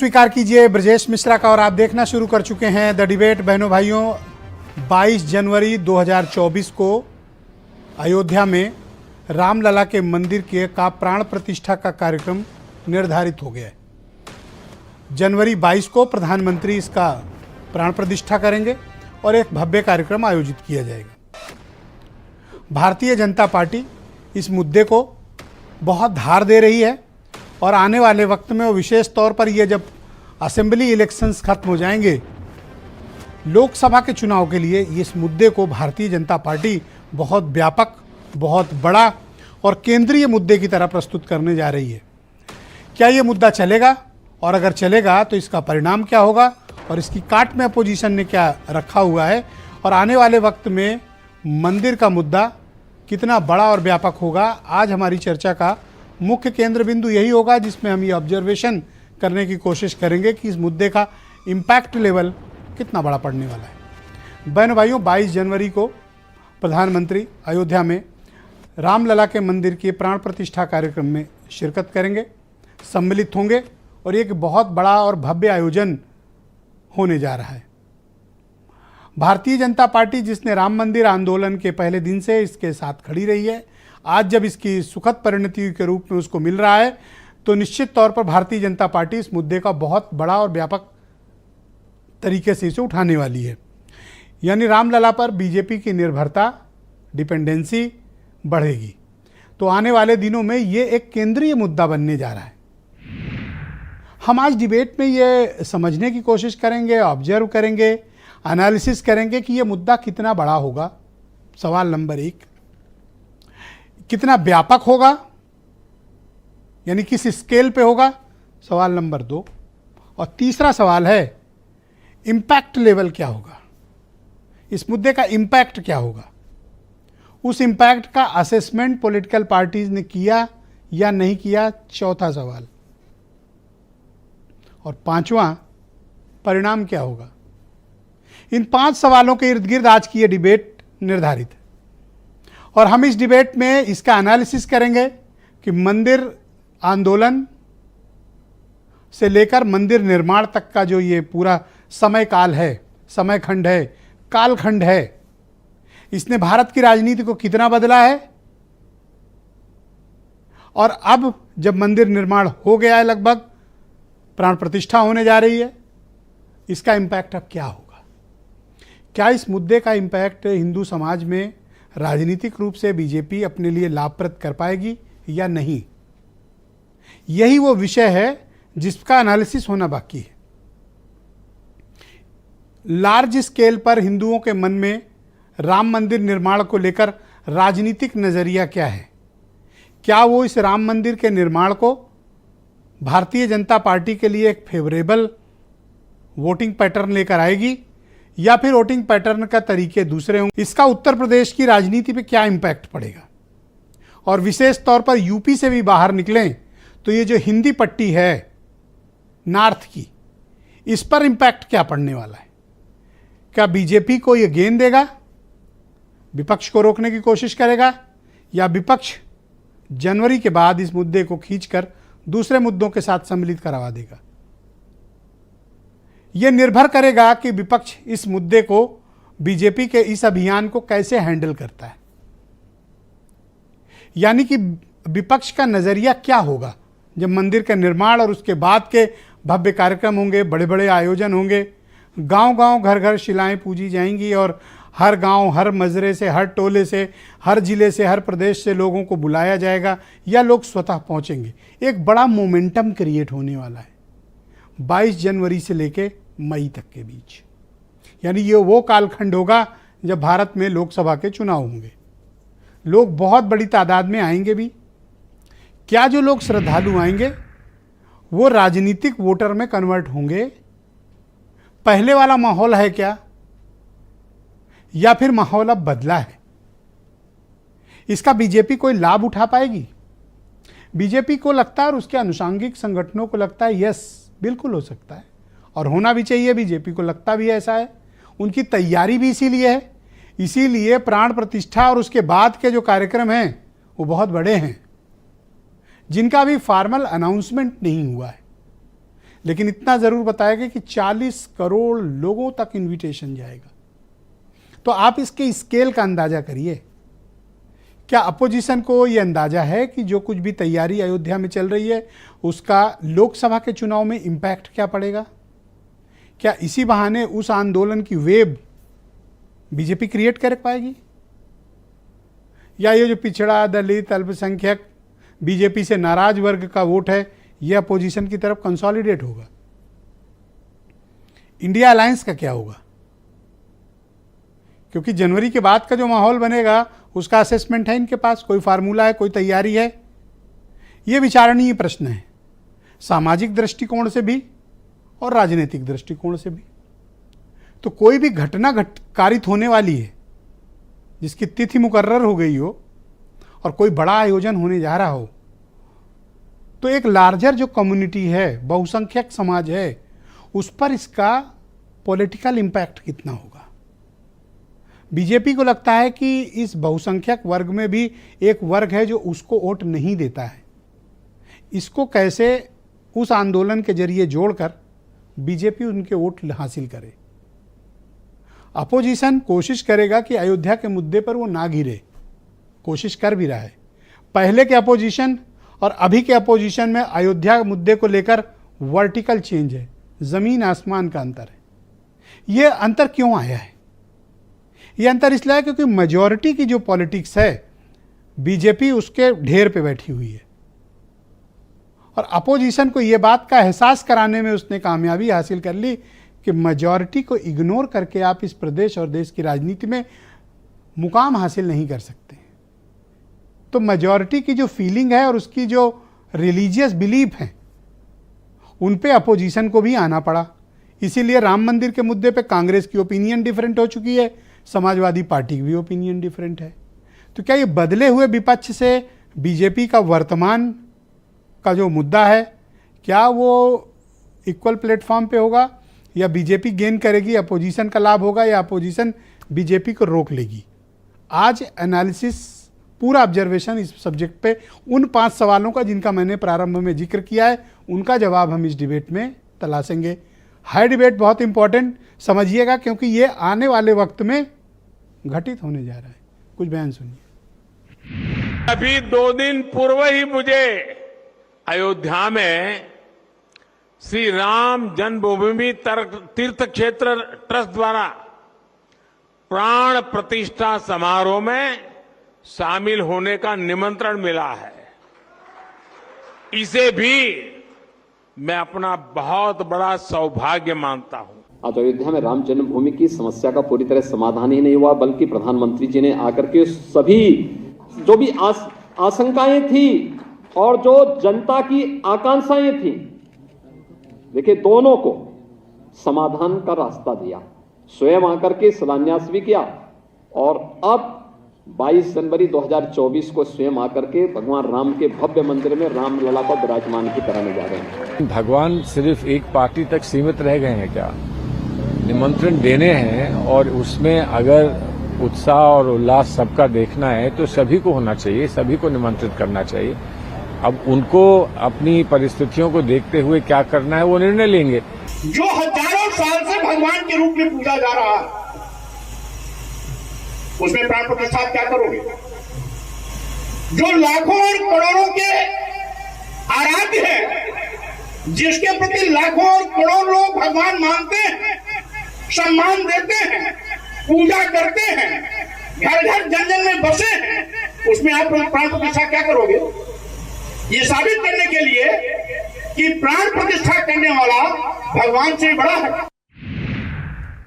स्वीकार कीजिए ब्रजेश मिश्रा का और आप देखना शुरू कर चुके हैं द डिबेट। बहनों भाइयों, 22 जनवरी 2024 को अयोध्या में रामलला के मंदिर का प्राण प्रतिष्ठा का कार्यक्रम निर्धारित हो गया है। जनवरी 22 को प्रधानमंत्री इसका प्राण प्रतिष्ठा करेंगे और एक भव्य कार्यक्रम आयोजित किया जाएगा। भारतीय जनता पार्टी इस मुद्दे को बहुत धार दे रही है और आने वाले वक्त में, वो विशेष तौर पर ये जब असेंबली इलेक्शंस खत्म हो जाएंगे, लोकसभा के चुनाव के लिए इस मुद्दे को भारतीय जनता पार्टी बहुत व्यापक, बहुत बड़ा और केंद्रीय मुद्दे की तरह प्रस्तुत करने जा रही है। क्या ये मुद्दा चलेगा, और अगर चलेगा तो इसका परिणाम क्या होगा, और इसकी काट में अपोजिशन ने क्या रखा हुआ है, और आने वाले वक्त में मंदिर का मुद्दा कितना बड़ा और व्यापक होगा, आज हमारी चर्चा का मुख्य केंद्र बिंदु यही होगा, जिसमें हम ये ऑब्जर्वेशन करने की कोशिश करेंगे कि इस मुद्दे का इम्पैक्ट लेवल कितना बड़ा पड़ने वाला है। बहनों भाइयों, 22 जनवरी को प्रधानमंत्री अयोध्या में रामलला के मंदिर के प्राण प्रतिष्ठा कार्यक्रम में शिरकत करेंगे, सम्मिलित होंगे और एक बहुत बड़ा और भव्य आयोजन होने जा रहा है। भारतीय जनता पार्टी, जिसने राम मंदिर आंदोलन के पहले दिन से इसके साथ खड़ी रही है, आज जब इसकी सुखद परिणति के रूप में उसको मिल रहा है, तो निश्चित तौर पर भारतीय जनता पार्टी इस मुद्दे का बहुत बड़ा और व्यापक तरीके से इसे उठाने वाली है। यानी रामलला पर बीजेपी की निर्भरता, डिपेंडेंसी बढ़ेगी। तो आने वाले दिनों में ये एक केंद्रीय मुद्दा बनने जा रहा है। हम आज डिबेट में ये समझने की कोशिश करेंगे, ऑब्जर्व करेंगे, एनालिसिस करेंगे कि ये मुद्दा कितना बड़ा होगा। सवाल नंबर 1, कितना व्यापक होगा, यानी किस स्केल पे होगा। सवाल नंबर 2, और तीसरा सवाल है इम्पैक्ट लेवल क्या होगा, इस मुद्दे का इम्पैक्ट क्या होगा। उस इम्पैक्ट का असेसमेंट पॉलिटिकल पार्टीज ने किया या नहीं किया, चौथा सवाल। और पांचवा, परिणाम क्या होगा। इन 5 सवालों के इर्द गिर्द आज की ये डिबेट निर्धारित है और हम इस डिबेट में इसका एनालिसिस करेंगे कि मंदिर आंदोलन से लेकर मंदिर निर्माण तक का जो ये पूरा समय काल है, समय खंड है, कालखंड है, इसने भारत की राजनीति को कितना बदला है, और अब जब मंदिर निर्माण हो गया है, लगभग प्राण प्रतिष्ठा होने जा रही है, इसका इम्पैक्ट अब क्या होगा। क्या इस मुद्दे का इम्पैक्ट हिंदू समाज में राजनीतिक रूप से बीजेपी अपने लिए लाभप्रद कर पाएगी या नहीं। यही वो विषय है जिसका एनालिसिस होना बाकी है। लार्ज स्केल पर हिंदुओं के मन में राम मंदिर निर्माण को लेकर राजनीतिक नजरिया क्या है। क्या वो इस राम मंदिर के निर्माण को भारतीय जनता पार्टी के लिए एक फेवरेबल वोटिंग पैटर्न लेकर आएगी, या फिर वोटिंग पैटर्न का तरीके दूसरे होंगे। इसका उत्तर प्रदेश की राजनीति पे क्या इम्पैक्ट पड़ेगा, और विशेष तौर पर यूपी से भी बाहर निकलें तो ये जो हिंदी पट्टी है नॉर्थ की, इस पर इम्पैक्ट क्या पड़ने वाला है। क्या बीजेपी को ये गेंद देगा, विपक्ष को रोकने की कोशिश करेगा, या विपक्ष जनवरी के बाद इस मुद्दे को खींचकर दूसरे मुद्दों के साथ सम्मिलित करवा देगा। यह निर्भर करेगा कि विपक्ष इस मुद्दे को, बीजेपी के इस अभियान को कैसे हैंडल करता है। यानी कि विपक्ष का नजरिया क्या होगा जब मंदिर का निर्माण और उसके बाद के भव्य कार्यक्रम होंगे, बड़े बड़े आयोजन होंगे, गांव-गांव, घर-घर शिलाएं पूजी जाएंगी और हर गांव, हर मजरे से, हर टोले से, हर जिले से, हर प्रदेश से लोगों को बुलाया जाएगा या लोग स्वतः पहुंचेंगे। एक बड़ा मोमेंटम क्रिएट होने वाला है 22 जनवरी से लेके मई तक के बीच। यानी ये वो कालखंड होगा जब भारत में लोकसभा के चुनाव होंगे। लोग बहुत बड़ी तादाद में आएंगे भी। क्या जो लोग श्रद्धालु आएंगे वो राजनीतिक वोटर में कन्वर्ट होंगे। पहले वाला माहौल है क्या, या फिर माहौल अब बदला है। इसका बीजेपी कोई लाभ उठा पाएगी। बीजेपी को लगता है और उसके अनुषांगिक संगठनों को लगता है यस, बिल्कुल हो सकता है और होना भी चाहिए। बीजेपी को लगता भी ऐसा है, उनकी तैयारी भी इसीलिए है। इसीलिए प्राण प्रतिष्ठा और उसके बाद के जो कार्यक्रम हैं वो बहुत बड़े हैं, जिनका अभी फॉर्मल अनाउंसमेंट नहीं हुआ है, लेकिन इतना जरूर बताएगा कि 40 करोड़ लोगों तक इनविटेशन जाएगा। तो आप इसके स्केल का अंदाजा करिए। क्या अपोजिशन को यह अंदाजा है कि जो कुछ भी तैयारी अयोध्या में चल रही है उसका लोकसभा के चुनाव में इंपैक्ट क्या पड़ेगा? क्या इसी बहाने उस आंदोलन की वेव बीजेपी क्रिएट कर पाएगी, या ये जो पिछड़ा, दलित, अल्पसंख्यक, बीजेपी से नाराज वर्ग का वोट है यह अपोजिशन की तरफ कंसोलिडेट होगा? इंडिया अलायंस का क्या होगा? क्योंकि जनवरी के बाद का जो माहौल बनेगा उसका असेसमेंट है इनके पास, कोई फार्मूला है, कोई तैयारी है? यह विचारणीय प्रश्न है, सामाजिक दृष्टिकोण से भी और राजनीतिक दृष्टिकोण से भी। तो कोई भी घटना कारित होने वाली है जिसकी तिथि मुकर्रर हो गई हो और कोई बड़ा आयोजन होने जा रहा हो, तो एक लार्जर जो कम्युनिटी है, बहुसंख्यक समाज है, उस पर इसका पॉलिटिकल इंपैक्ट कितना होगा? बीजेपी को लगता है कि इस बहुसंख्यक वर्ग में भी एक वर्ग है जो उसको वोट नहीं देता है। इसको कैसे उस आंदोलन के जरिए जोड़कर बीजेपी उनके वोट हासिल करे? अपोजिशन कोशिश करेगा कि अयोध्या के मुद्दे पर वो ना गिरे, कोशिश कर भी रहा है। पहले के अपोजिशन और अभी के अपोजिशन में अयोध्या मुद्दे को लेकर वर्टिकल चेंज है, जमीन आसमान का अंतर है। यह अंतर क्यों आया है? यह अंतर इसलिए है क्योंकि मेजॉरिटी की जो पॉलिटिक्स है बीजेपी उसके ढेर पे बैठी हुई है और अपोजिशन को यह बात का एहसास कराने में उसने कामयाबी हासिल कर ली कि मेजॉरिटी को इग्नोर करके आप इस प्रदेश और देश की राजनीति में मुकाम हासिल नहीं कर सकते। तो मेजॉरिटी की जो फीलिंग है और उसकी जो रिलीजियस बिलीफ है उन पे अपोजिशन को भी आना पड़ा। इसीलिए राम मंदिर के मुद्दे पे कांग्रेस की ओपिनियन डिफरेंट हो चुकी है, समाजवादी पार्टी की भी ओपिनियन डिफरेंट है। तो क्या ये बदले हुए विपक्ष से बीजेपी का वर्तमान का जो मुद्दा है क्या वो इक्वल प्लेटफॉर्म पे होगा, या बीजेपी गेन करेगी, अपोजिशन का लाभ होगा, या अपोजिशन बीजेपी को रोक लेगी? आज एनालिसिस, पूरा ऑब्जर्वेशन इस सब्जेक्ट पे उन 5 सवालों का जिनका मैंने प्रारंभ में जिक्र किया है, उनका जवाब हम इस डिबेट में तलाशेंगे। हाई डिबेट बहुत इंपॉर्टेंट समझिएगा क्योंकि ये आने वाले वक्त में घटित होने जा रहा है। कुछ बयान सुनिए। अभी 2 दिन पूर्व ही मुझे अयोध्या में श्री राम जन्मभूमि तीर्थ क्षेत्र ट्रस्ट द्वारा प्राण प्रतिष्ठा समारोह में शामिल होने का निमंत्रण मिला है। इसे भी मैं अपना बहुत बड़ा सौभाग्य मानता हूं। आज अयोध्या में राम जन्मभूमि की समस्या का पूरी तरह समाधान ही नहीं हुआ, बल्कि प्रधानमंत्री जी ने आकर के सभी जो भी आशंकाएं थी और जो जनता की आकांक्षाएं थी, देखिए दोनों को समाधान का रास्ता दिया, स्वयं आकर के शिलान्यास भी किया और अब 22 जनवरी 2024 को स्वयं आकर के भगवान राम के भव्य मंदिर में रामलला को विराजमान भी कराने जा रहे हैं। भगवान सिर्फ एक पार्टी तक सीमित रह गए हैं क्या? निमंत्रण देने हैं और उसमें अगर उत्साह और उल्लास सबका देखना है तो सभी को होना चाहिए, सभी को निमंत्रित करना चाहिए। अब उनको अपनी परिस्थितियों को देखते हुए क्या करना है वो निर्णय लेंगे। जो हजारों साल से भगवान के रूप में पूजा जा रहा है उसमें प्राण प्रतिष्ठा क्या करोगे? जो लाखों और करोड़ों के आराध्य है, जिसके प्रति लाखों और करोड़ लोग भगवान मानते हैं, सम्मान देते हैं, पूजा करते हैं, घर घर जन जन में बसे हैं, उसमें आप प्राण प्रतिष्ठा क्या करोगे? ये साबित करने के लिए कि प्राण प्रतिष्ठा करने वाला भगवान से बड़ा है।